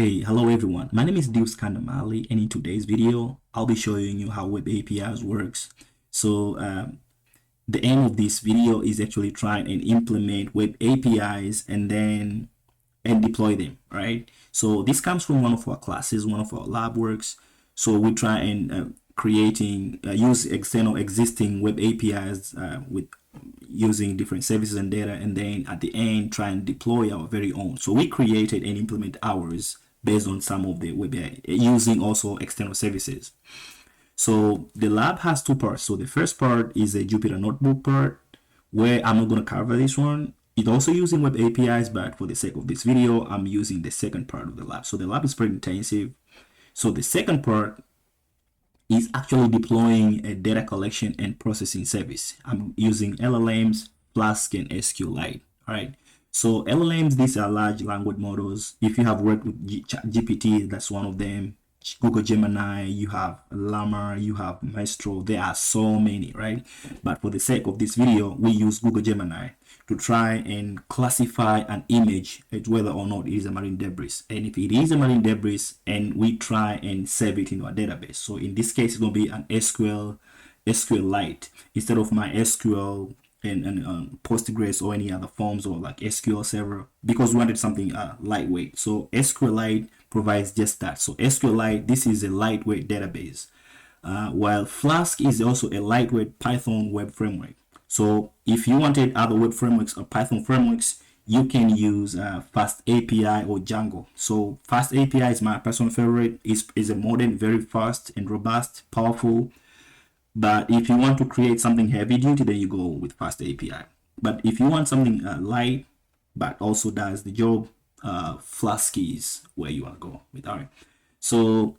Hey, hello everyone. My name is Deus Kandamali, and in today's video, I'll be showing you how web APIs works. So the aim of this video is actually trying and implement web APIs and deploy them, right? So this comes from one of our classes, one of our lab works. So we try and use external existing web APIs with using different services and data, and then at the end try and deploy our very own. So we created and implement ours based on some of the web using also external services. So the lab has two parts. So the first part is a Jupyter notebook part, where I'm not going to cover this one. It also using web APIs, but for the sake of this video, I'm using the second part of the lab. So the lab is pretty intensive. So the second part is actually deploying a data collection and processing service. I'm using LLMs, Flask, and SQLite. All right. So LLMs, these are large language models. If you have worked with GPT, that's one of them. Google Gemini, you have Llama, you have Maestro. There are so many, right? But for the sake of this video, we use Google Gemini to try and classify an image whether or not it is a marine debris. And if it is a marine debris, and we try and save it in our database. So in this case, it's going to be an SQLite instead of my SQL and Postgres or any other forms or like SQL Server, because we wanted something lightweight. So SQLite provides just that. So SQLite, this is a lightweight database, while Flask is also a lightweight Python web framework. So if you wanted other web frameworks or Python frameworks, you can use Fast API or Django. So Fast API is my personal favorite. Is a modern, very fast and robust, powerful. But if you want to create something heavy duty, then you go with Fast API. But if you want something light, but also does the job, Flask is where you want to go with. All right. So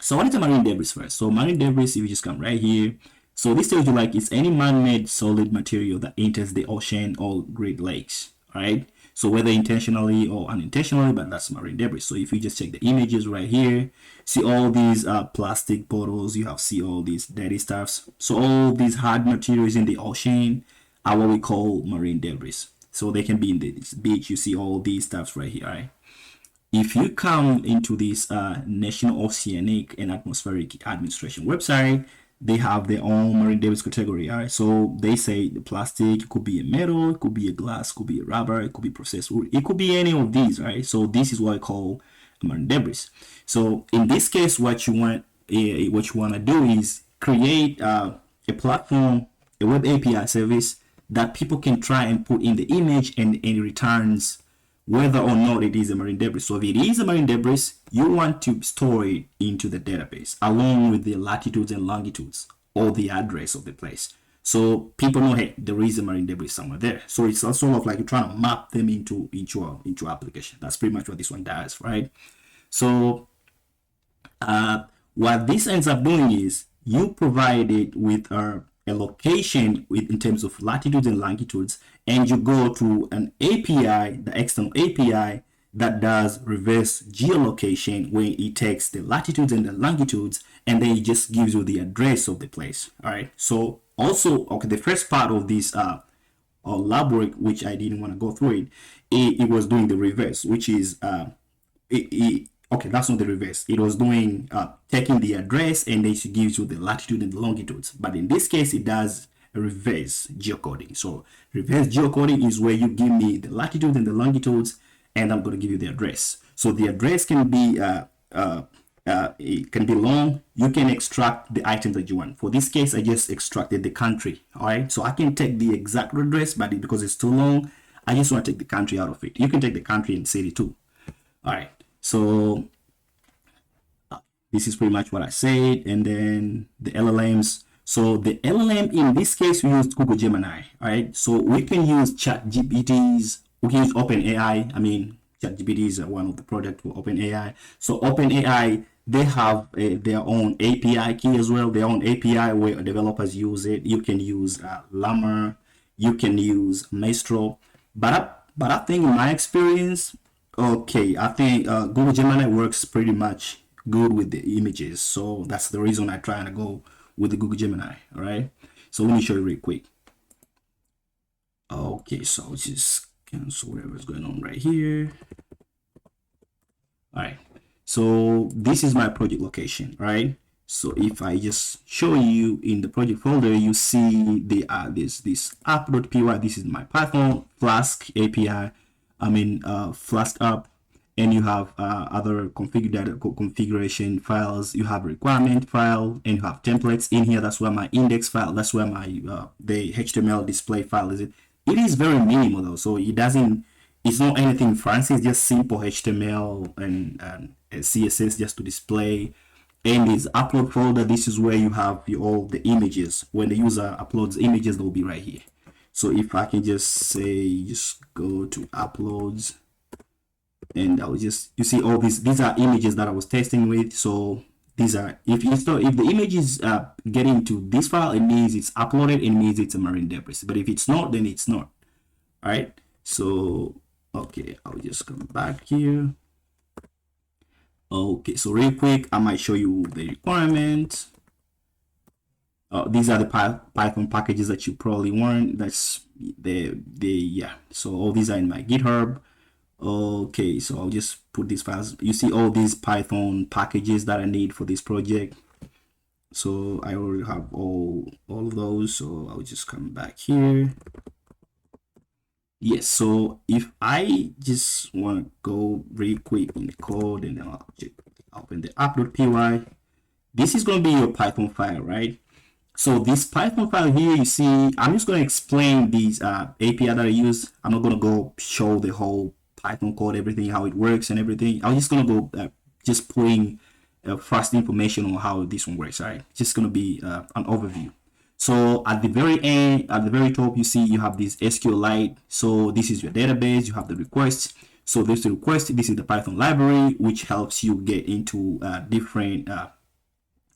what is a marine debris first? So marine debris, if you just come right here, so this tells you like it's any man-made solid material that enters the ocean or Great Lakes. All right. So whether intentionally or unintentionally, but that's marine debris. So if you just check the images right here, see all these plastic bottles, you see all these dirty stuffs. So all these hard materials in the ocean are what we call marine debris. So they can be in the beach. You see all these stuffs right here, right? If you come into this National Oceanic and Atmospheric Administration website, they have their own marine debris category. All right, so they say the plastic, it could be a metal, it could be a glass, it could be a rubber, it could be processed wood, it could be any of these, right? So this is what I call marine debris. So in this case, what you want to do is create a platform, a web API service that people can try and put in the image, and it returns whether or not it is a marine debris. So if it is a marine debris, you want to store it into the database along with the latitudes and longitudes or the address of the place. So people know, hey, there is a marine debris somewhere there. So it's sort of like you're trying to map them into your application. That's pretty much what this one does, right? So what this ends up doing is you provide it with a location in terms of latitudes and longitudes, and you go to an API, the external API that does reverse geolocation, where it takes the latitudes and the longitudes and then it just gives you the address of the place. All right. So also, okay, the first part of this lab work, which I didn't want to go through it was doing the reverse, which is okay, that's not the reverse. It was doing taking the address and then it gives you the latitude and the longitudes. But in this case, it does a reverse geocoding. So reverse geocoding is where you give me the latitude and the longitudes, and I'm going to give you the address. So the address can be it can be long. You can extract the items that you want. For this case, I just extracted the country. All right. So I can take the exact address, but because it's too long, I just want to take the country out of it. You can take the country and city too. All right. So this is pretty much what I said, and then the LLMs. So the LLM in this case, we used Google Gemini. All right. So we can use ChatGPTs. We can use OpenAI. I mean, ChatGPT is one of the products for OpenAI. So OpenAI, they have their own API key as well. Their own API where developers use it. You can use Llama. You can use Maestro. But I think in my experience, okay, I think Google Gemini works pretty much good with the images. So that's the reason I try to go with the Google Gemini. All right. So let me show you real quick. Okay, so just cancel whatever's going on right here. All right, so this is my project location, right? So if I just show you in the project folder, you see the this app.py. This is my Python Flask API. Flask app, and you have other configuration files. You have requirement file, and you have templates in here. That's where my index file. That's where my the HTML display file is. It is very minimal though, so it doesn't. It's not anything fancy. It's just simple HTML and CSS just to display. And this upload folder, this is where you have all the images. When the user uploads images, they'll be right here. So if I can just say, just go to uploads, and I'll just, you see all these are images that I was testing with. So these are, if the image is getting to this file, it means it's uploaded, it means it's a marine debris. But if it's not, then it's not. All right. So, okay, I'll just come back here. Okay, so real quick, I might show you the requirements. These are the Python packages that you probably want. That's yeah. So all these are in my GitHub. Okay, so I'll just put these files. You see all these Python packages that I need for this project. So I already have all of those. So I'll just come back here. Yes, so if I just want to go real quick in the code, and then I'll just open the app.py. This is going to be your Python file, right? So this Python file here, you see, I'm just going to explain these API that I use. I'm not going to go show the whole Python code, everything, how it works and everything. I'm just going to go just putting first information on how this one works, right? Just going to be an overview. So at the very end, at the very top, you see you have this SQLite. So this is your database. You have the requests. So this request, this is the Python library, which helps you get into different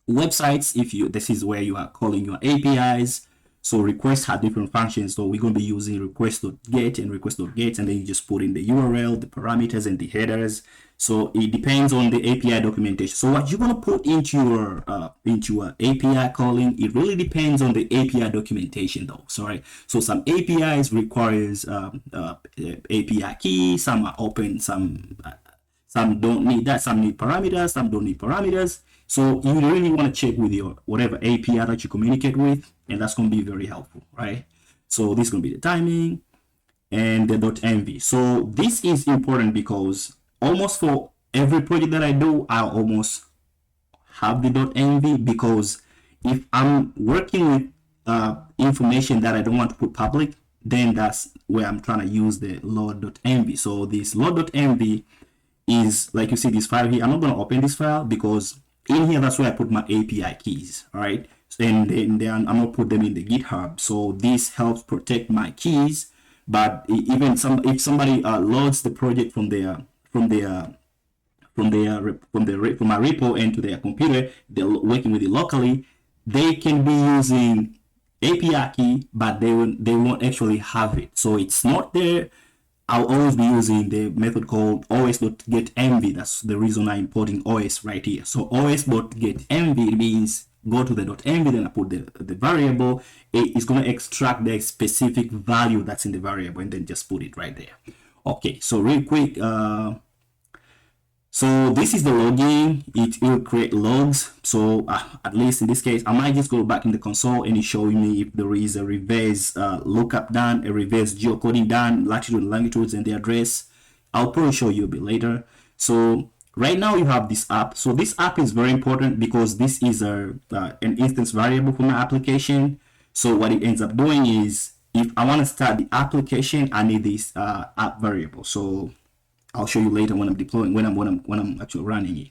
websites. This is where you are calling your APIs. So requests have different functions. So we're going to be using request.get and request.get, and then you just put in the URL, the parameters, and the headers. So it depends on the API documentation. So what you're going to put into your API calling, it really depends on the API documentation though. Sorry. So some APIs requires API key, some are open, some don't need that, some need parameters, some don't need parameters. So you really want to check with your whatever API that you communicate with, and that's going to be very helpful, right? So this is going to be the timing and the .env. So this is important because almost for every project that I do, I almost have the .env, because if I'm working with information that I don't want to put public, then that's where I'm trying to use the load.env. So this load.env is, like you see this file here. I'm not going to open this file because in here, that's where I put my API keys, all right? And then I'm going to put them in the GitHub. So this helps protect my keys. But even if somebody loads the project from my repo into their computer, they're working with it locally, they can be using API key, but they won't actually have it. So it's not there. I'll always be using the method called os.getEnv. That's the reason I'm importing os right here. So os.getEnv means go to the .env, then I put the variable. It's going to extract the specific value that's in the variable, and then just put it right there. Okay, so real quick, so this is the login. It will create logs. So at least in this case, I might just go back in the console and it's showing me if there is a reverse lookup done, a reverse geocoding done, latitude and longitudes and the address. I'll probably show you a bit later. So right now you have this app. So this app is very important because this is an instance variable for my application. So what it ends up doing is, if I want to start the application, I need this app variable. So I'll show you later when I'm deploying, when I'm actually running it.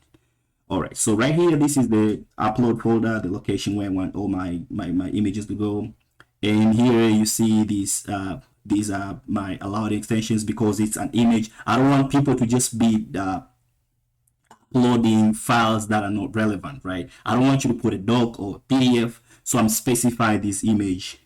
All right, so right here, this is the upload folder, the location where I want all my images to go. And here you see these are my allowed extensions because it's an image. I don't want people to just be uploading files that are not relevant, right? I don't want you to put a doc or PDF. So I'm specifying this image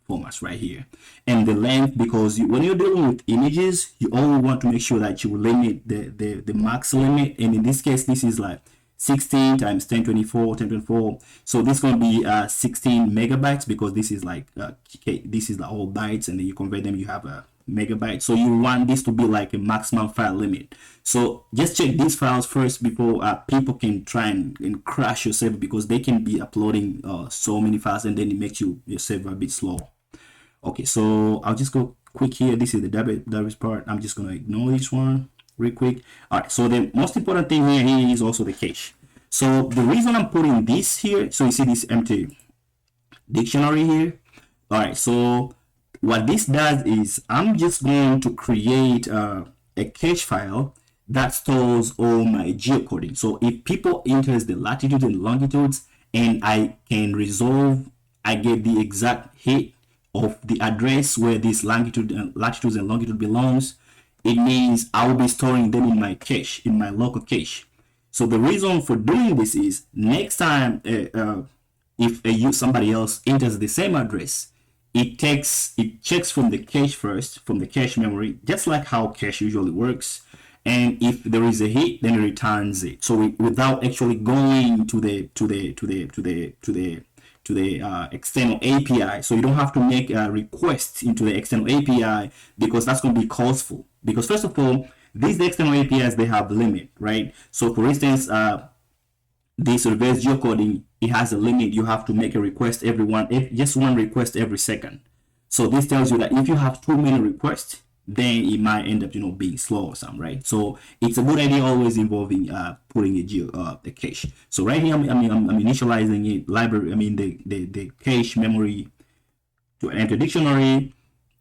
formats right here, and the length, because when you're dealing with images, you only want to make sure that you limit the max limit, and in this case, this is like 16 times 1024. So this is going to be 16 megabytes because this is like this is the whole bytes, and then you convert them, you have a megabytes. So you want this to be like a maximum file limit. So just check these files first before people can try and crash your server, because they can be uploading so many files, and then it makes your server a bit slow. Okay, so I'll just go quick here. This is the database part. I'm just gonna ignore this one real quick. All right, so the most important thing here is also the cache. So the reason I'm putting this here, so you see this empty dictionary here. All right, so what this does is I'm just going to create a cache file that stores all my geocoding. So if people enter the latitudes and longitudes, and I can resolve, I get the exact hit of the address where this latitudes and longitude belongs, it means I will be storing them in my cache, in my local cache. So the reason for doing this is next time if somebody else enters the same address, it checks from the cache first, from the cache memory, just like how cache usually works. And if there is a hit, then it returns it. So without actually going to the external API. So you don't have to make a request into the external API, because that's going to be costful. Because first of all, these external APIs, they have limit, right? So for instance, this reverse geocoding, it has a limit. You have to make a request just one request every second. So this tells you that if you have too many requests, then it might end up, being slow or something, right? So it's a good idea always involving putting the cache. So right here, I'm initializing it library. The cache memory to an empty dictionary,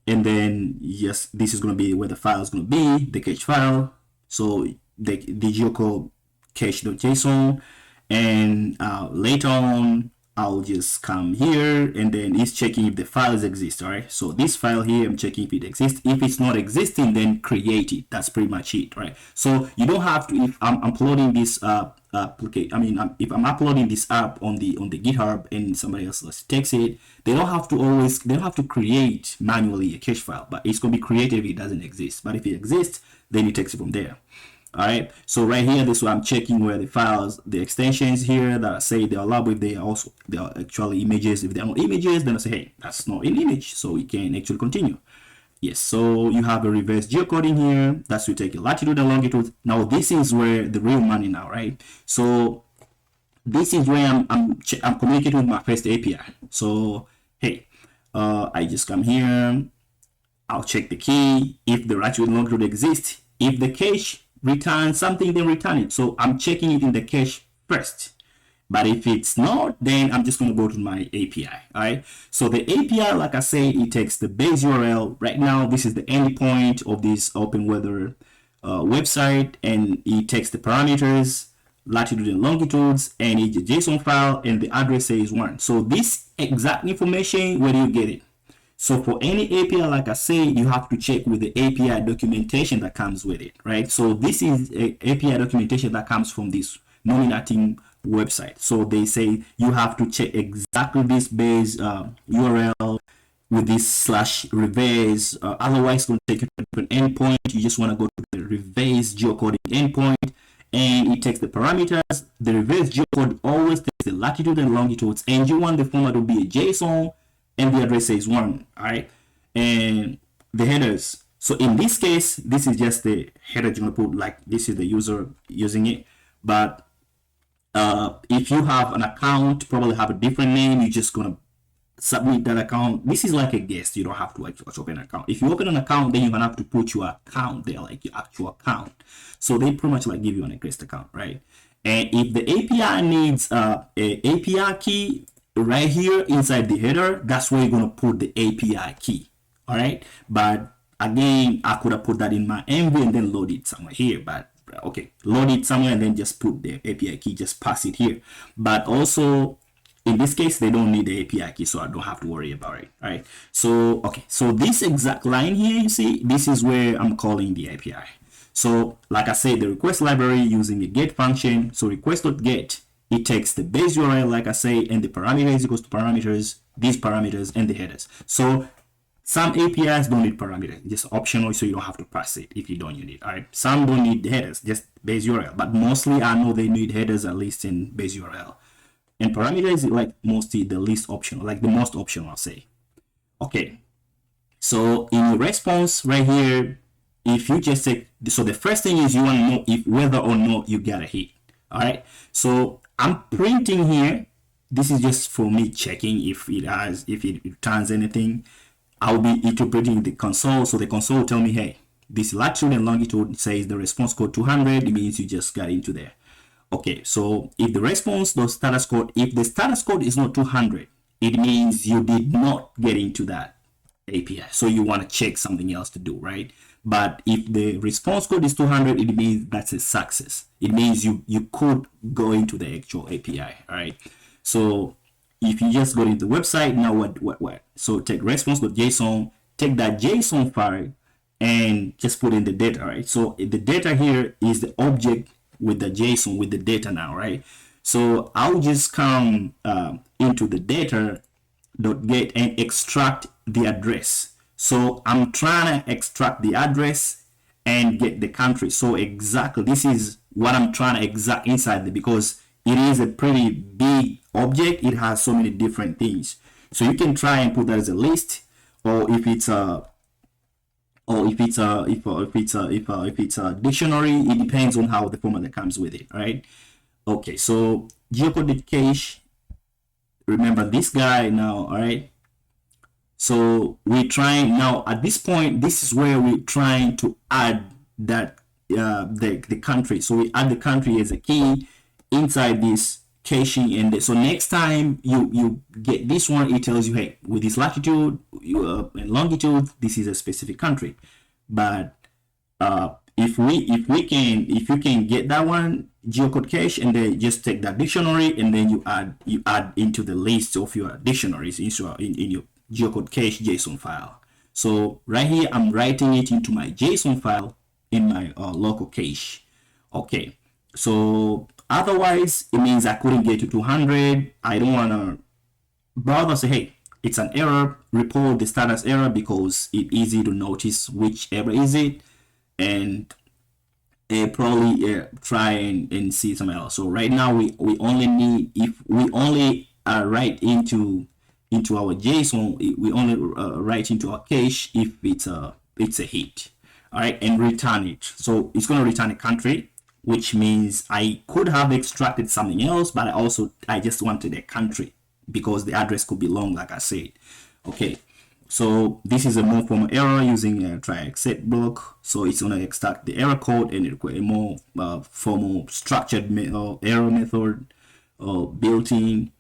and then yes, this is going to be where the file is going to be, the cache file. So the geocode cache.json, and later on I'll just come here, and then it's checking if the files exist. All right, so this file here, I'm checking if it exists. If it's not existing, then create it. That's pretty much it, right? So you don't have to, if I'm uploading this application, if I'm uploading this app on the GitHub and somebody else takes it, they don't have to create manually a cache file, but it's going to be created if it doesn't exist. But if it exists, then it takes it from there. All right, so right here, this one I'm checking where the files, the extensions here that I say they are allowed, if they are actually images. If they are not images, then I say, hey, that's not an image, so we can actually continue. Yes, so you have a reverse geocoding here. That's to take a latitude and longitude. Now this is where the real money now, right? So this is where I'm communicating with my first API. So hey, I just come here. I'll check the key. If the latitude and longitude exist, if the cache return something, then return it. So I'm checking it in the cache first. But if it's not, then I'm just going to go to my API. All right. So the API, like I say, it takes the base URL. Right now, this is the endpoint of this open weather website, and it takes the parameters, latitude and longitudes, and it's a JSON file, and the address says 1. So this exact information, where do you get it? So for any API, like I say, you have to check with the API documentation that comes with it, right? So this is a API documentation that comes from this nominating website. So they say you have to check exactly this base URL with this /reverse. Otherwise, it's going to take you to an endpoint. You just want to go to the reverse geocoding endpoint, and it takes the parameters. The reverse geocode always takes the latitude and longitudes, and you want the format to be a JSON, and the address says 1, all right? And the headers. So in this case, this is just the header you're gonna put, like this is the user using it. But if you have an account, probably have a different name, you're just gonna submit that account. This is like a guest. You don't have to actually open an account. If you open an account, then you're gonna have to put your account there, like your actual account. So they pretty much like give you an guest account, right? And if the API needs a API key, right here inside the header, that's where you're going to put the API key. All right, but again, I could have put that in my env and then load it somewhere here, but okay, load it somewhere and then just put the API key, just pass it here. But also in this case, they don't need the API key, so I don't have to worry about it. All right, so okay, so this exact line here, you see, this is where I'm calling the API. So like I said, the request library using a get function. So request.get, it takes the base URL, like I say, and the parameters equals to parameters, these parameters, and the headers. So some APIs don't need parameters, just optional, so you don't have to pass it if you don't need it. All right, some don't need headers, just base URL, but mostly I know they need headers at least in base URL. And parameters is like mostly the least optional, like the most optional, I'll say. Okay, So in the response right here, if you just say, so the first thing is you want to know if whether or not you got a hit. All right. So I'm printing here. This is just for me checking if it returns anything. I'll be interpreting the console. So the console will tell me, hey, this latitude and longitude says the response code 200. It means you just got into there. Okay. So if the response, the status code, if the status code is not 200, it means you did not get into that API. So you want to check something else to do, right? But if the response code is 200, it means that's a success. It means you could go into the actual API, all right? So if you just go into the website, now what? So take response.json, take that JSON file and just put in the data, right? So the data here is the object with the JSON, with the data now, right? So I'll just come into the data.get and extract the address. So I'm trying to extract the address and get the country. So exactly this is what I'm trying to extract inside there, because it is a pretty big object. It has so many different things. So you can try and put that as a list, or if it's a dictionary, it depends on how the format that comes with it, right? Okay, so geocoded cache, remember this guy now, all right? So we're trying now at this point, this is where we're trying to add that the country. So we add the country as a key inside this caching, and so next time you get this one, it tells you, hey, with this latitude and longitude, this is a specific country. But if you can get that one, geocode cache, and then just take that dictionary and then you add into the list of your dictionaries in your geocode cache JSON file. So right here, I'm writing it into my JSON file in my local cache. Okay, so otherwise, it means I couldn't get to 200. I don't want to bother, say, hey, it's an error, report the status error, because it's easy to notice which error is it, and probably try and see something else. So right now, we only need, if we only write into our JSON, we only write into our cache if it's a hit. All right, and return it. So it's going to return a country, which means I could have extracted something else, but I just wanted a country because the address could be long, like I said. Okay, so this is a more formal error using a try except block. So it's going to extract the error code and require a more formal structured error method built in,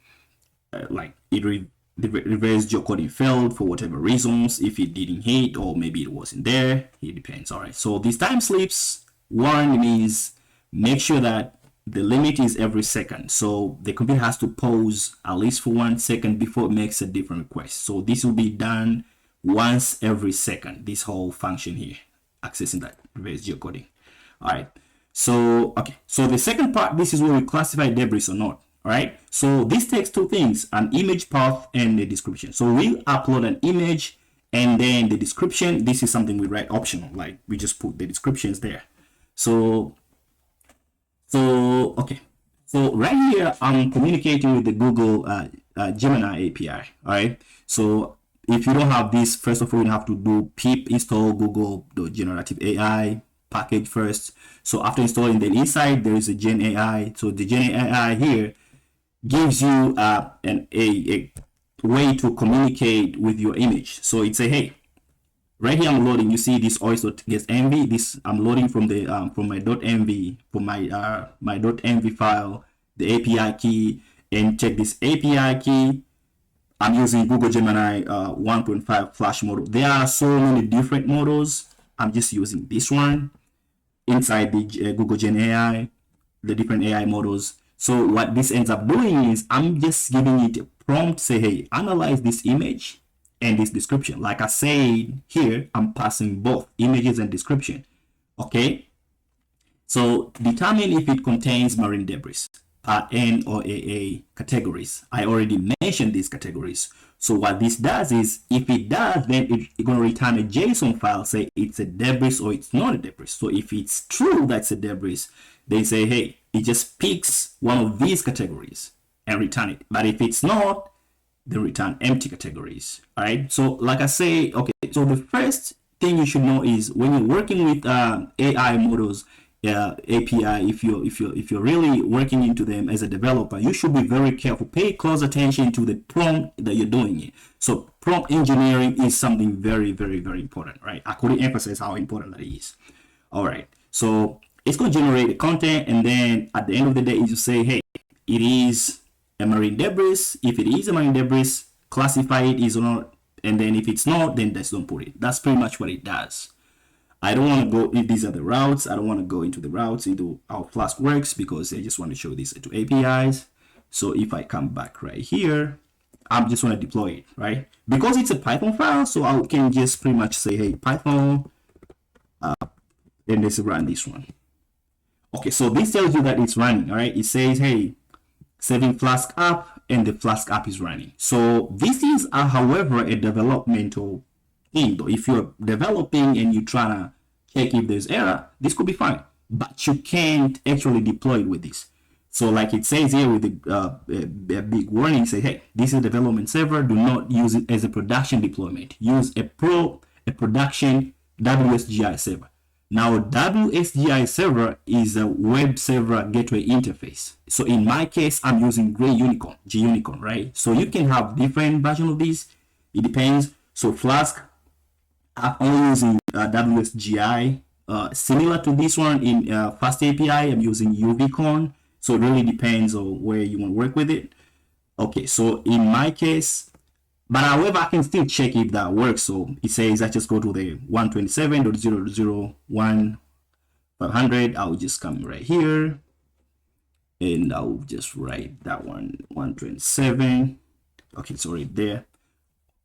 like it reverse geocoding failed for whatever reasons, if it didn't hit or maybe it wasn't there, it depends. All right, so these time slips, one means make sure that the limit is every second. So the computer has to pause at least for 1 second before it makes a different request. So this will be done once every second, this whole function here, accessing that reverse geocoding. All right, so okay, so the second part, this is where we classify debris or not. All right, so this takes two things, an image path and the description. So we upload an image and then the description. This is something we write optional, like we just put the descriptions there. So okay, so right here I'm communicating with the Google Gemini API. All right, so if you don't have this, first of all, you have to do pip install Google generative AI package first. So after installing, then inside there is a Gen AI. So the Gen AI here gives you a way to communicate with your image. So it say, hey, right here I'm loading. You see this oyster.env. This I'm loading from the from my .env, from my my .env file, the API key, and check this API key. I'm using Google Gemini 1.5 Flash model. There are so many different models. I'm just using this one inside the Google Gen AI, the different AI models. So what this ends up doing is I'm just giving it a prompt, say, hey, analyze this image and this description. Like I said here, I'm passing both images and description. Okay. So determine if it contains marine debris, NOAA categories. I already mentioned these categories. So what this does is, if it does, then it's going to return a JSON file, say it's a debris or it's not a debris. So if it's true that's a debris, they say, hey, it just picks one of these categories and return it. But if it's not, then return empty categories. All right. So like I say, okay. So the first thing you should know is when you're working with AI models, API, if you're really working into them as a developer, you should be very careful. Pay close attention to the prompt that you're doing it. So prompt engineering is something very, very, very important, right? I couldn't emphasize how important that is. All right. So it's going to generate the content, and then at the end of the day, you say, hey, it is a marine debris. If it is a marine debris, classify it is or not, and then if it's not, then just don't put it. That's pretty much what it does. I don't want to go if these are the routes. I don't want to go into the routes into how Flask works because I just want to show this to APIs. So if I come back right here, I just want to deploy it, right? Because it's a Python file, so I can just pretty much say, hey, Python, then let's run this one. Okay, so this tells you that it's running, all right? It says, hey, saving Flask app, and the Flask app is running. So this is, however, a developmental thing. Though, if you're developing and you're trying to check if there's error, this could be fine, but you can't actually deploy it with this. So like it says here with a big warning, say, hey, this is a development server. Do not use it as a production deployment. Use a production WSGI server. Now, WSGI server is a web server gateway interface. So in my case, I'm using GUnicorn, right? So you can have different versions of this. It depends. So Flask, I'm only using WSGI. Similar to this one in Fast API, I'm using UVcorn. So it really depends on where you want to work with it. Okay, so in my case, but however, I can still check if that works. So it says I just go to the 127.0.0.1.500. I'll just come right here and I'll just write that one 127. Okay, it's already there.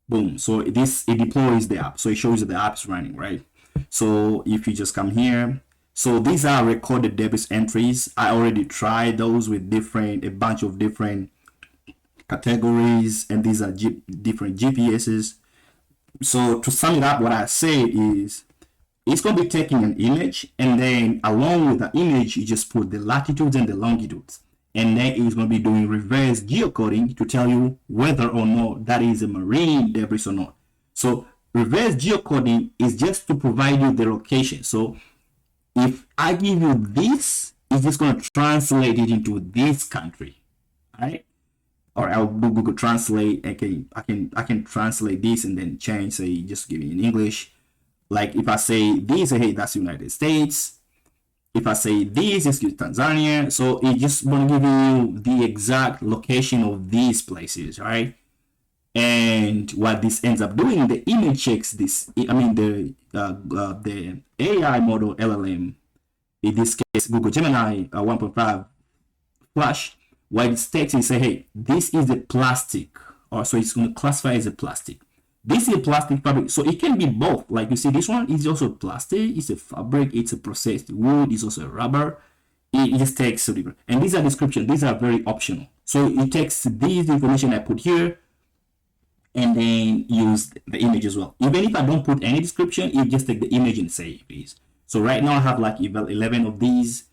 Boom. So it deploys the app. So it shows that the app is running, right? So if you just come here, so these are recorded debris entries. I already tried those with a bunch of different categories, and these are different GPSs. So to sum it up, what I say is it's going to be taking an image, and then along with the image, you just put the latitudes and the longitudes. And then it's going to be doing reverse geocoding to tell you whether or not that is a marine debris or not. So reverse geocoding is just to provide you the location. So if I give you this, it's just going to translate it into this country, all right? Or I'll do Google Translate. I can translate this and then change, say, just give it in English. Like if I say this, hey, that's United States. If I say this, it's Tanzania. So it just want to give you the exact location of these places, right? And what this ends up doing, the image checks this. I mean, the AI model LLM, in this case, Google Gemini 1.5 Flash, what it takes is say, hey, this is a plastic, or so it's going to classify as a plastic. This is a plastic fabric, so it can be both. Like you see, this one is also plastic, it's a fabric, it's a processed wood, it's also a rubber. It just takes, and these are descriptions, these are very optional. So it takes these information I put here, and then use the image as well. Even if I don't put any description, you just take the image and say please. So right now I have like 11 of these.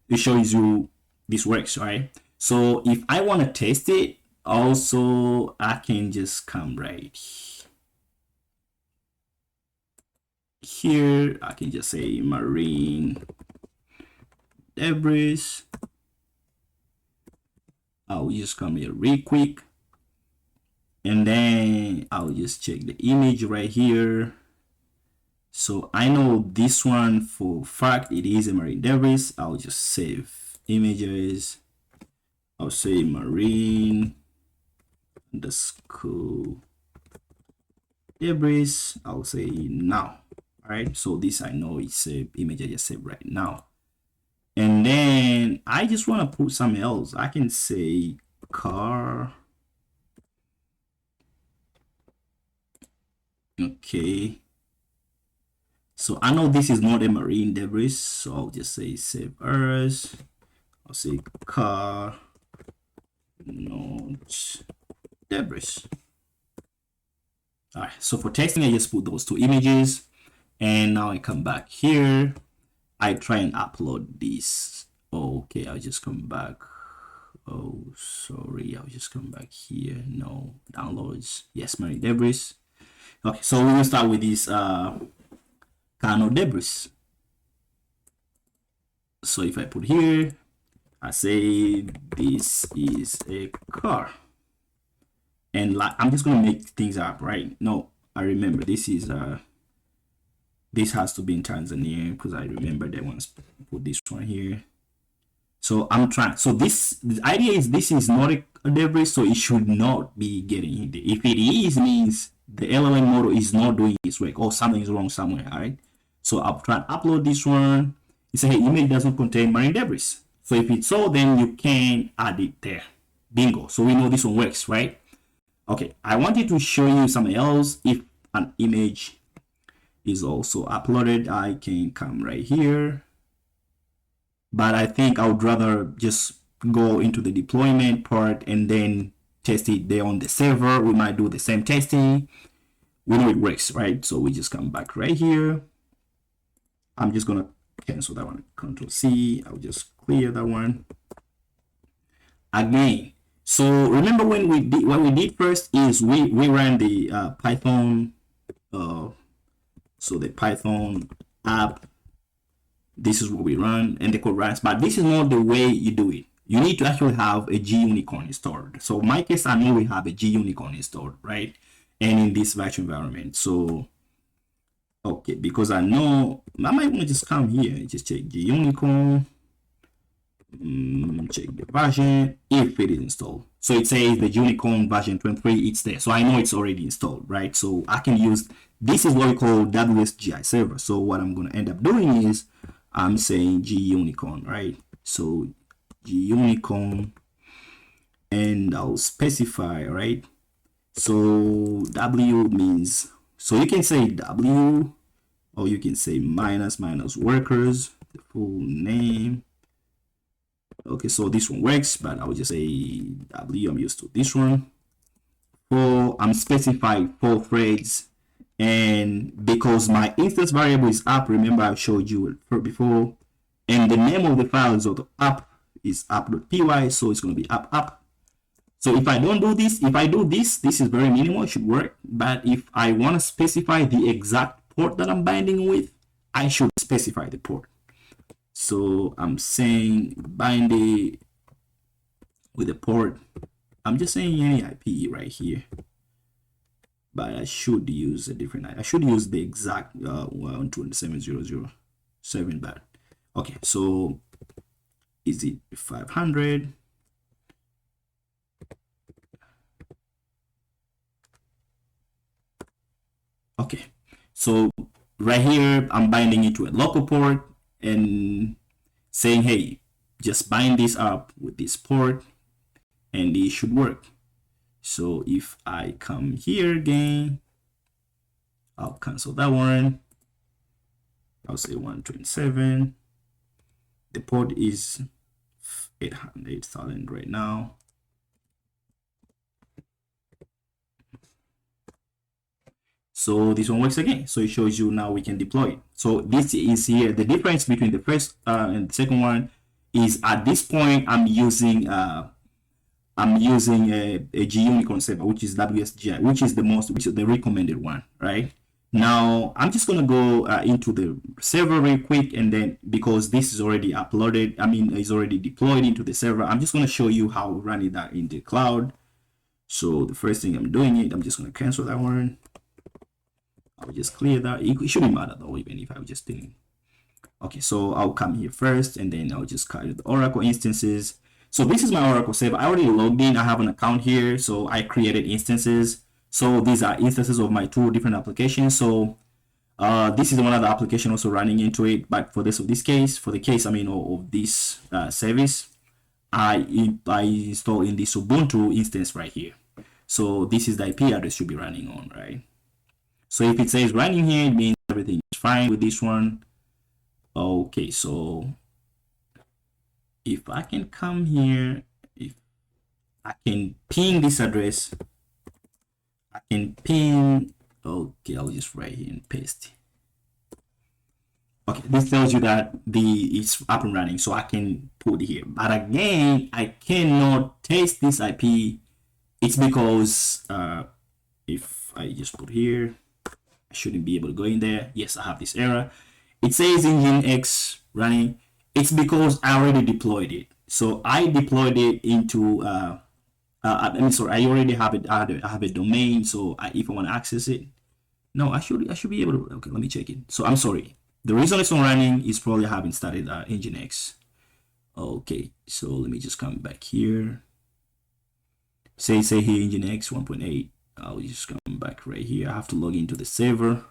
It shows you this works, right? So if I want to test it, also I can just come right here. I can just say marine debris. I'll just come here real quick, and then I'll just check the image right here. So I know this one for fact it is a marine debris. I'll just save images. I'll say marine underscore debris. I'll say now. All right, so this I know it's a image I just saved right now. And then I just want to put something else. I can say car. Okay, so I know this is not a marine debris, so I'll just say save as. I'll say car not debris. All right, so for testing, I just put those two images, and now I come back here. I try and upload this. Okay, I'll just come back Oh, sorry, I'll just come back here. No, downloads. Yes, Marine Debris. Okay, so we will start with this Kano Debris. So if I put here, I say this is a car. And like, I'm just gonna make things up, right? No, I remember this is this has to be in Tanzania because I remember they once put this one here. So I'm trying. So this the idea is this is not a debris, so it should not be getting hit. If it is, means the LLM model is not doing its work or something is wrong somewhere. All right. So I'll try and upload this one. You say, hey, image doesn't contain marine debris. So if it's so, then you can add it there. Bingo. So we know this one works, right? Okay. I wanted to show you something else. If an image is also uploaded, I can come right here. But I think I would rather just go into the deployment part and then test it there on the server. We might do the same testing. We know it works, right? So we just come back right here. I'm just gonna cancel that one. Control C. I'll just clear that one again. So remember when we did what we did first is we ran the Python. So the Python app. This is what we run and the code runs, but this is not the way you do it. You need to actually have a GUnicorn installed. So in my case, I know we have a GUnicorn installed, right? And in this virtual environment. So, okay, because I know, I might want to just come here and just check GUnicorn, check the version, if it is installed. So it says the GUnicorn version 23, it's there. So I know it's already installed, right? So I can use, this is what we call WSGI server. So what I'm going to end up doing is, I'm saying GUnicorn, right? So GUnicorn, and I'll specify, right? So W means, so you can say W, or you can say minus workers, the full name. Okay, so this one works, but I will just say W. I'm used to this one. I'm specifying 4 threads. And because my instance variable is app, remember I showed you before, and the name of the files of the app is app.py, so it's going to be app. So if I don't do this, if I do this, this is very minimal, it should work. But if I want to specify the exact port that I'm binding with, I should specify the port. So I'm saying bind it with the port. I'm just saying any IP right here. But I should use a different, I should use the exact 127.0.0.7, but okay, so is it 500? Okay, so right here, I'm binding it to a local port and saying, hey, just bind this up with this port and it should work. So if I come here again, I'll cancel that one. I'll say 127. The port is 8,000 right now. So this one works again. So it shows you now we can deploy it. So this is here. The difference between the first and the second one is at this point I'm using a GUnicorn server, which is WSGI, which is the recommended one, right? Now I'm just gonna go into the server real quick, and then because this is already uploaded, it's already deployed into the server, I'm just gonna show you how running that in the cloud. So the first thing I'm doing it, I'm just gonna cancel that one. I'll just clear that. It shouldn't matter though, even if I was just doing. Okay, so I'll come here first, and then I'll just copy the Oracle instances. So this is my Oracle server. I already logged in. I have an account here. So I created instances. So these are instances of my 2 different applications. So this is one of the application also running into it. But for this case, of this service, I install in this Ubuntu instance right here. So this is the IP address should be running on, right? So if it says running here, it means everything is fine with this one. Okay, so if I can come here, if I can ping this address, I can ping, okay, I'll just write here and paste. Okay, this tells you that it's up and running, so I can put here. But again, I cannot test this IP. It's because if I just put here, I shouldn't be able to go in there. Yes, I have this error. It says Nginx running. It's because I already deployed it. So I deployed it into I mean, sorry, I already have it. I have a domain. So if I want to access it, no, I should be able to. Okay, let me check it. So I'm sorry. The reason it's not running is probably I haven't started Nginx. Okay, so let me just come back here. Say here Nginx 1.8. I'll just come back right here. I have to log into the server.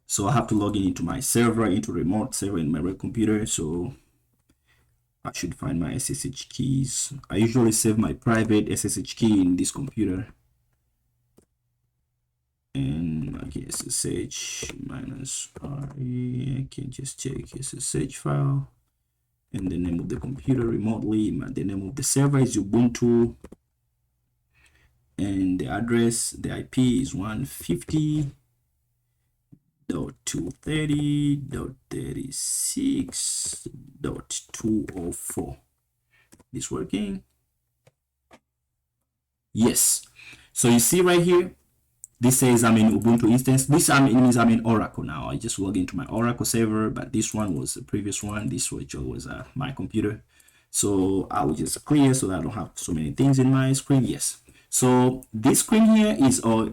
So I have to log in into my server, into remote server in my red computer. So I should find my SSH keys. I usually save my private SSH key in this computer. And okay, SSH minus RE. I can just check SSH file. And the name of the computer remotely. The name of the server is Ubuntu. And the address, the IP is 150.230.36.204. This working? Yes. So you see right here, this says I'm in Ubuntu instance. This means I'm in Oracle now. I just log into my Oracle server, but this one was the previous one. This was my computer. So I will just clear so that I don't have so many things in my screen. Yes. So this screen here is a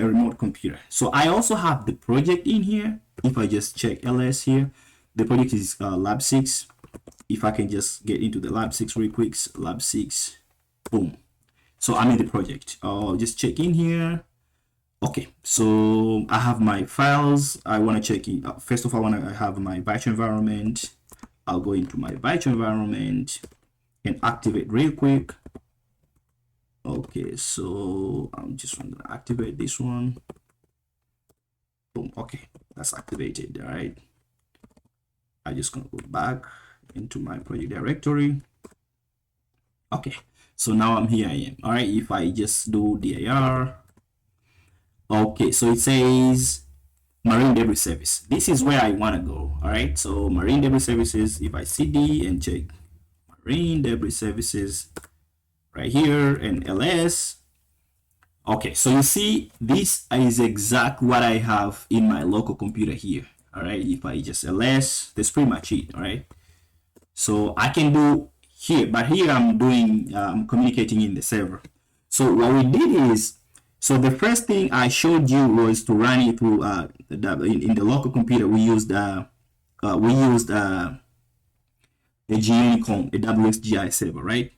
remote computer. So I also have the project in here. If I just check ls here, the project is lab 6. If I can just get into the lab 6 real quick, lab 6, boom. So I'm in the project. I'll just check in here. Okay, so I have my files. I want to check in. First of all, I want to have my virtual environment. I'll go into my virtual environment and activate real quick. Okay, so I'm just going to activate this one. Boom. Okay, that's activated. All right. I'm just going to go back into my project directory. Okay, so now I'm here. I am. All right, if I just do dir. Okay, so it says marine debris service. This is where I want to go. All right, so marine debris services, if I cd and check marine debris services right here and ls. Okay, so you see this is exactly what I have in my local computer here. All right, if I just ls, that's pretty much it. All right, so I can do here, but here I'm doing communicating in the server. So what we did is, so the first thing I showed you was to run it through in the local computer. We used a Geocodes, AWS GI server, right?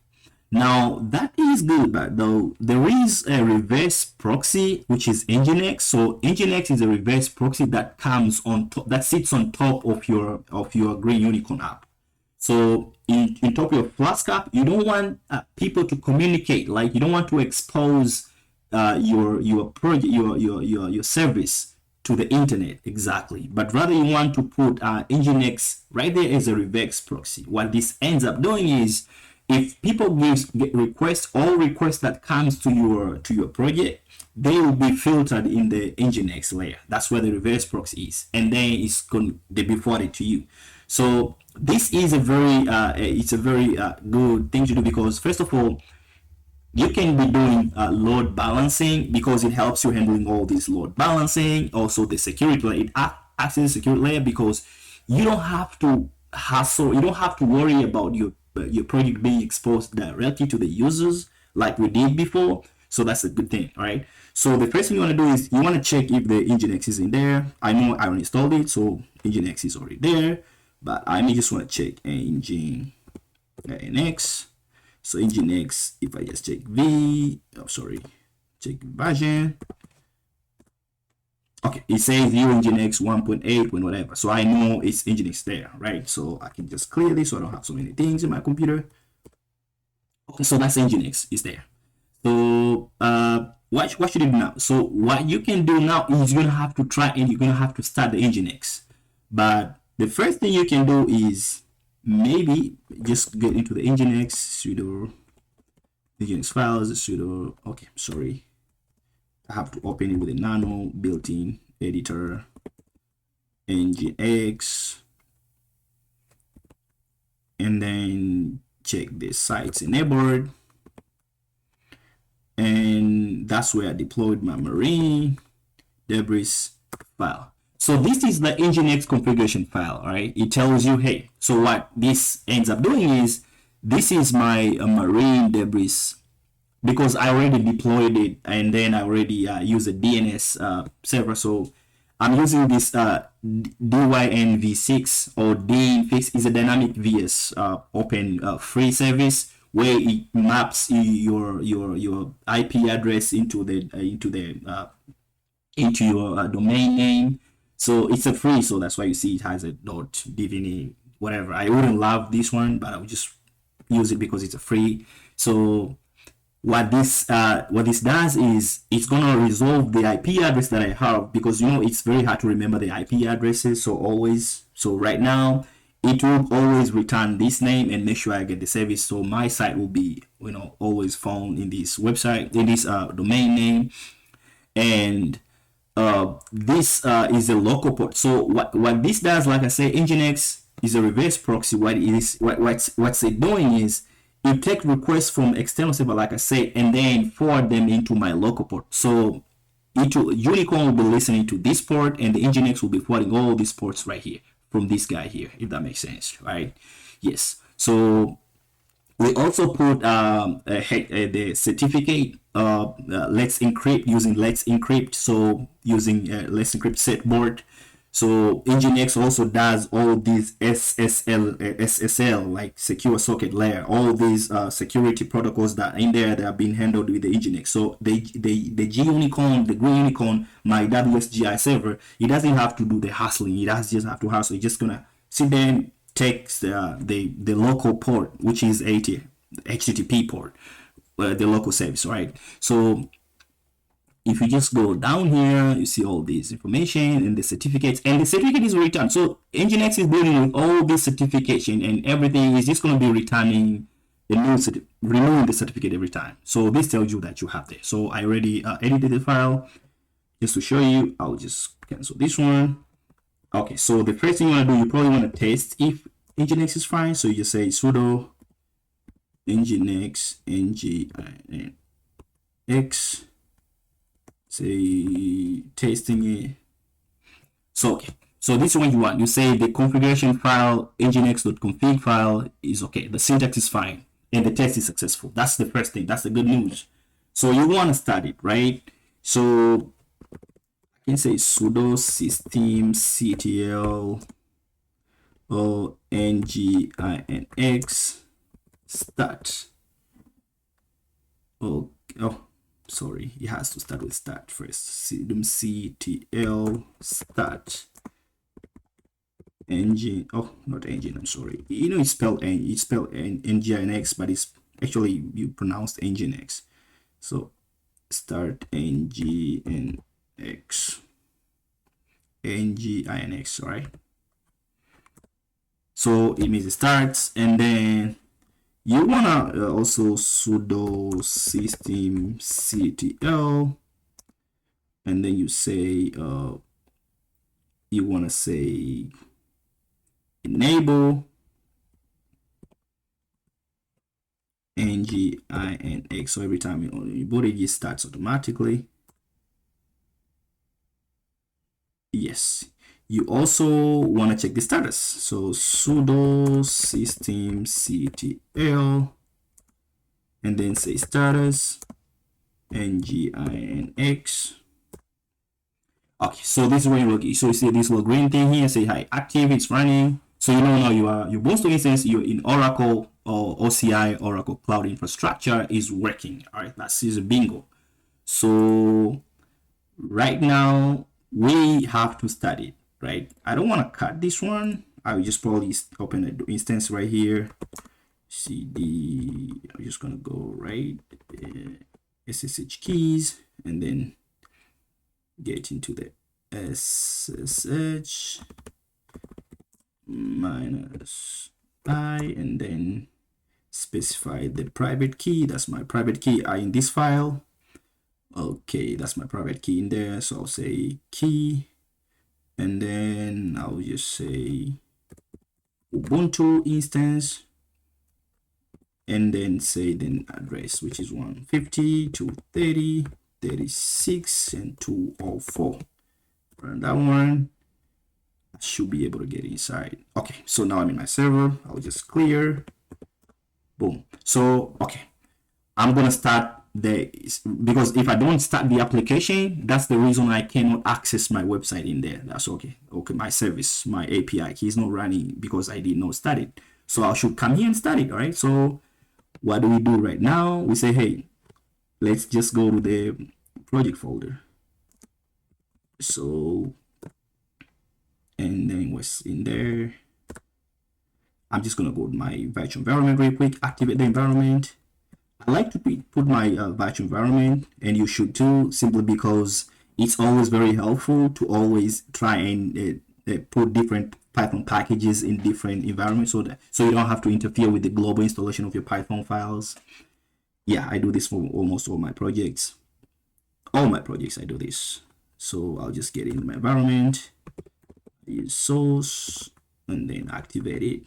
Now that is good, but though there is a reverse proxy which is Nginx. So Nginx is a reverse proxy that comes on top, that sits on top of your Green Unicorn app. So in top of your Flask app, you don't want people to communicate. Like you don't want to expose your project, your service to the internet exactly, but rather you want to put Nginx right there as a reverse proxy. What this ends up doing is, if people get requests, all requests that comes to your project, they will be filtered in the Nginx layer. That's where the reverse proxy is, and then it's going to be forwarded to you. So this is a very good thing to do, because first of all, you can be doing load balancing, because it helps you handling all this load balancing. Also the security layer, it acts as a security layer, because you don't have to hassle, you don't have to worry about your project being exposed directly to the users like we did before. So that's a good thing. All right, so the first thing you want to do is you want to check if the Nginx is in there. I know I installed it, so Nginx is already there, but I may just want to check Nginx. So Nginx, if I just check check version. Okay, it says view Nginx 1.8 when whatever. So I know it's Nginx there, right? So I can just clear this so I don't have so many things in my computer. Okay, so that's Nginx is there. So what should you do now? So what you can do now is you're gonna have to try and you're gonna have to start the Nginx. But the first thing you can do is maybe just get into the Nginx, sudo Nginx files, sudo, okay, sorry, I have to open it with a nano built-in editor. nginx, and then check the sites enabled, and that's where I deployed my marine debris file. So this is the nginx configuration file, right? It tells you, hey, so what this ends up doing is, this is my marine debris, because I already deployed it, and then I already use a DNS server. So I'm using this DYNV6 or DYNV6 is a dynamic VS open free service where it maps your IP address into your domain name. So it's a free, so that's why you see it has a .dvn whatever. I wouldn't love this one, but I would just use it because it's a free. So what this does is it's gonna resolve the IP address that I have, because it's very hard to remember the IP addresses. So right now it will always return this name and make sure I get the service. So my site will be always found in this website, in this domain name, and this is a local port. So what this does, like I say, nginx is a reverse proxy. What's it doing is it takes requests from external server, like I say, and then forward them into my local port. So Unicorn will be listening to this port, and the nginx will be forwarding all these ports right here from this guy here, if that makes sense, right? Yes. So we also put the certificate let's encrypt using let's encrypt. So using let's encrypt set board. So nginx also does all these SSL like secure socket layer, all these security protocols that are in there that are being handled with the nginx. So the G-Unicorn, the green unicorn, my WSGI server, it doesn't have to do the hustling. It does just have to hustle. It's just gonna sit there and take the local port, which is HTTP port, the local service, right? So if you just go down here, you see all this information and the certificates, and the certificate is returned. So nginx is building with all this certification, and everything is just going to be returning the new renewing the certificate every time. So this tells you that you have this. So I already edited the file just to show you. I'll just cancel this one. Okay, so the first thing you want to do, you probably want to test if nginx is fine. So you just say sudo nginx nginx, say testing it. So okay, so this is what you want. You say the configuration file nginx.config file is okay, the syntax is fine, and the test is successful. That's the first thing. That's the good news. So you want to start it, right? So I can say sudo systemctl or nginx start. Oh, sorry, it has to start with start first. Systemctl start engine. Oh, not engine. I'm sorry. It's spelled nginx, but it's actually you pronounced nginx. So start nginx, right? So it means it starts, and then you wanna also sudo systemctl, and then you say you wanna say enable nginx. So every time you boot it, it starts automatically. Yes. You also want to check the status. So sudo systemctl, and then say status nginx. Okay, so this is where you look. So you see this little green thing here. Say hi, active. It's running. So now your Boston instance, you're in Oracle or OCI, Oracle Cloud Infrastructure, is working. All right, that's a bingo. So right now we have to start it. Right, I don't want to cut this one. I will just probably open the instance right here. CD. I'm just gonna go right SSH keys, and then get into the SSH minus I, and then specify the private key. That's my private key in this file. Okay, that's my private key in there. So I'll say key, and then I'll just say Ubuntu instance, and then say then address, which is 150, 230, 36, and 204. Run that one. I should be able to get inside. Okay, so now I'm in my server. I'll just clear. Boom. So okay, I'm gonna start because if I don't start the application, that's the reason I cannot access my website in there. That's okay. Okay, my service, my API key is not running because I did not start it. So I should come here and start it. All right. So what do we do right now? We say, hey, let's just go to the project folder. So, and then what's in there? I'm just gonna go to my virtual environment real quick, activate the environment. I like to put my virtual environment, and you should too, simply because it's always very helpful to always try and put different Python packages in different environments, so you don't have to interfere with the global installation of your Python files. Yeah, I do this for almost all my projects. All my projects I do this. So I'll just get into my environment, use source, and then activate it.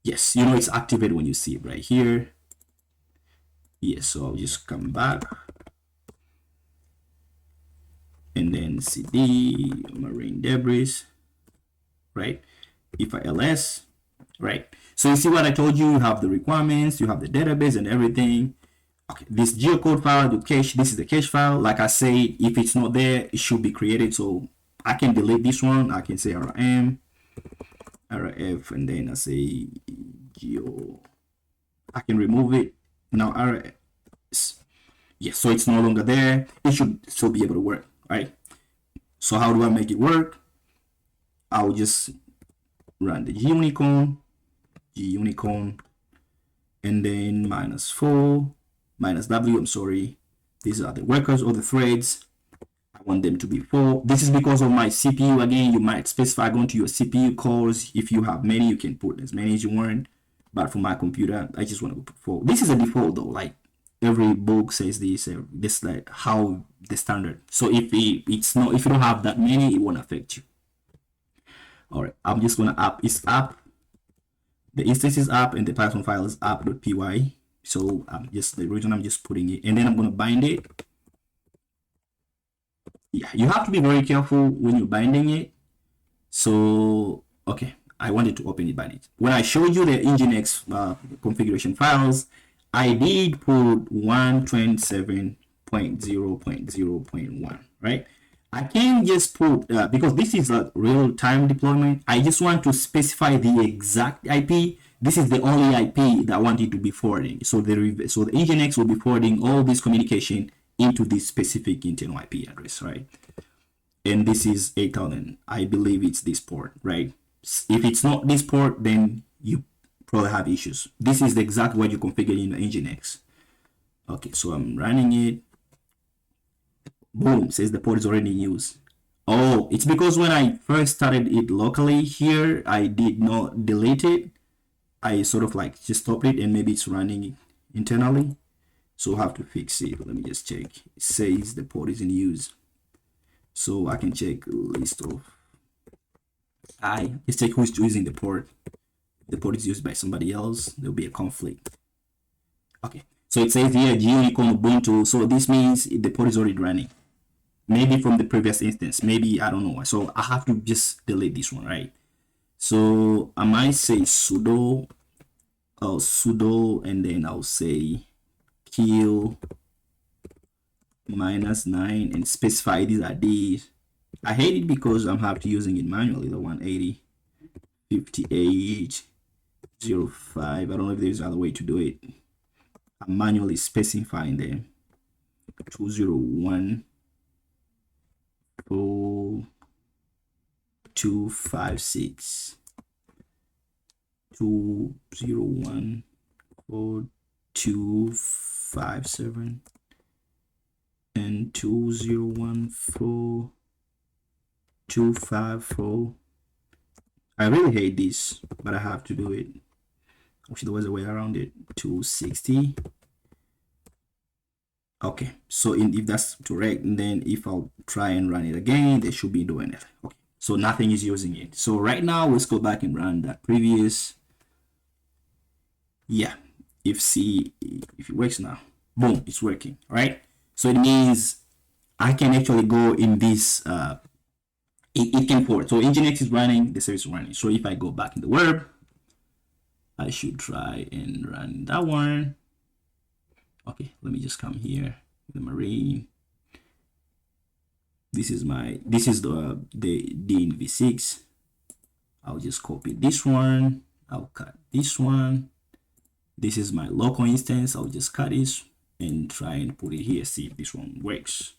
Yes, you know it's activated when you see it right here. Yes, so I'll just come back and then cd marine debris, right? If I ls, right? So you see what I told you, you have the requirements, you have the database and everything. Okay, this geocode file, the cache, this is the cache file. Like I said, if it's not there, it should be created. So I can delete this one. I can say rm rf, and then I say geo. I can remove it. Now rs, yes, so it's no longer there. It should still be able to work, right? So how do I make it work? I'll just run the gunicorn, and then -4, -w, I'm sorry. These are the workers or the threads. I want them to be 4. This is because of my CPU. Again, you might specify going to your CPU cores. If you have many, you can put as many as you want. But for my computer, I just want to put 4. This is a default though. Like every book says this. This like how the standard. So if it's not, if you don't have that many, it won't affect you. All right. I'm just gonna app. The instance is app, and the Python file is app.py. So the reason I'm just putting it, and then I'm gonna bind it. Yeah, you have to be very careful when you're binding it. So okay, I wanted to open it, bind it. When I showed you the Nginx configuration files, I did put 127.0.0.1, right? I can just put because this is a real-time deployment. I just want to specify the exact IP. This is the only IP that I want it to be forwarding. So the Nginx will be forwarding all this communication into this specific internal IP address, right? And this is 8000. I believe it's this port, right? If it's not this port, then you probably have issues. This is the exact way you configure in the Nginx. Okay, so I'm running it. Boom, says the port is already in use. Oh, it's because when I first started it locally here, I did not delete it. I sort of like just stopped it, and maybe it's running internally. So I have to fix it. Let me just check. It says the port is in use. So I can check list of let's check who's using the port. If the port is used by somebody else, there'll be a conflict. Okay, so it says here geocodes Ubuntu. So this means the port is already running. Maybe from the previous instance, maybe I don't know. So I have to just delete this one, right? So I might say sudo, and then I'll say kill -9 and specify these are these. I hate it because I'm have to using it manually. The 180 58 05. I don't know if there's another way to do it. I'm manually specifying them. 201 4256 201 4257 and 201 4254. I really hate this, but I have to do it. Actually, there was a way around it. 260. Okay, so if that's correct, and then if I'll try and run it again, they should be doing it. Okay, So nothing is using it. So right now, let's go back and run that previous. Yeah, if it works now. Boom, it's working, right? So it means I can actually go in this, it can port. So Nginx is running, the service is running. So if I go back in the web, I should try and run that one. Okay, let me just come here, the Marine. This is the DNV6. I'll just copy this one. I'll cut this one. This is my local instance. I'll just cut this and try and put it here. See if this one works.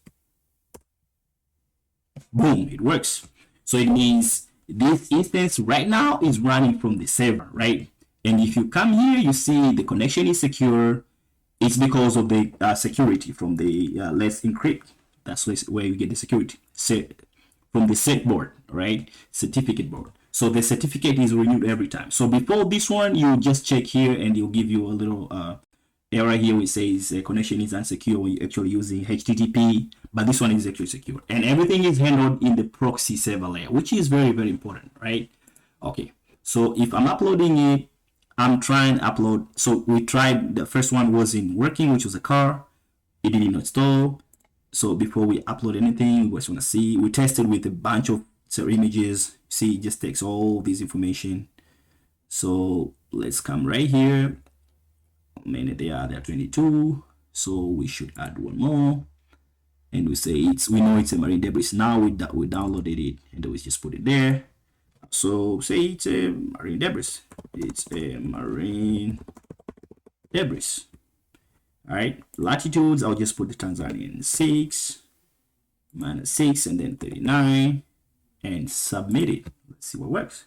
Boom, it works. So it means this instance right now is running from the server, right? And if you come here, you see the connection is secure. It's because of the security from the let's encrypt. That's where you get the security from the set board, right? Certificate board. So the certificate is renewed every time. So before this one, you just check here and it'll give you a little error here which says connection is unsecure when you're actually using HTTP, but this one is actually secure. And everything is handled in the proxy server layer, which is very, very important, right? Okay, so if I'm uploading it, I'm trying to upload. So we tried, the first one wasn't working, which was a car. It didn't install. So before we upload anything, we just want to see, we tested with a bunch of images. See, it just takes all this information. So let's come right here. Many there are 22. So we should add one more. And we say we know it's a marine debris. Now we downloaded it and then we just put it there. So say it's a marine debris. It's a marine debris. All right, latitudes, I'll just put the Tanzanian 6, -6, and then 39, and submit it. Let's see what works.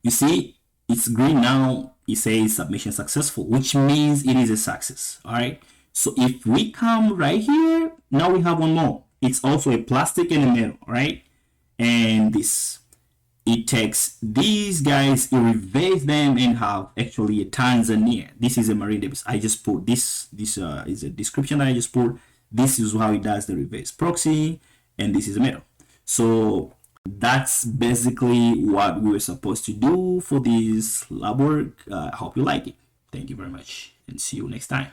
You see, it's green now. It says submission successful, which means it is a success. All right, so if we come right here, now we have one more. It's also a plastic and a metal, right? And this, it takes these guys, it reverses them and have actually a Tanzania. This is a marine debris. I just put this is a description that I just put. This is how it does the reverse proxy, and this is a metal. So that's basically what we were supposed to do for this lab work. I hope you like it. Thank you very much and see you next time.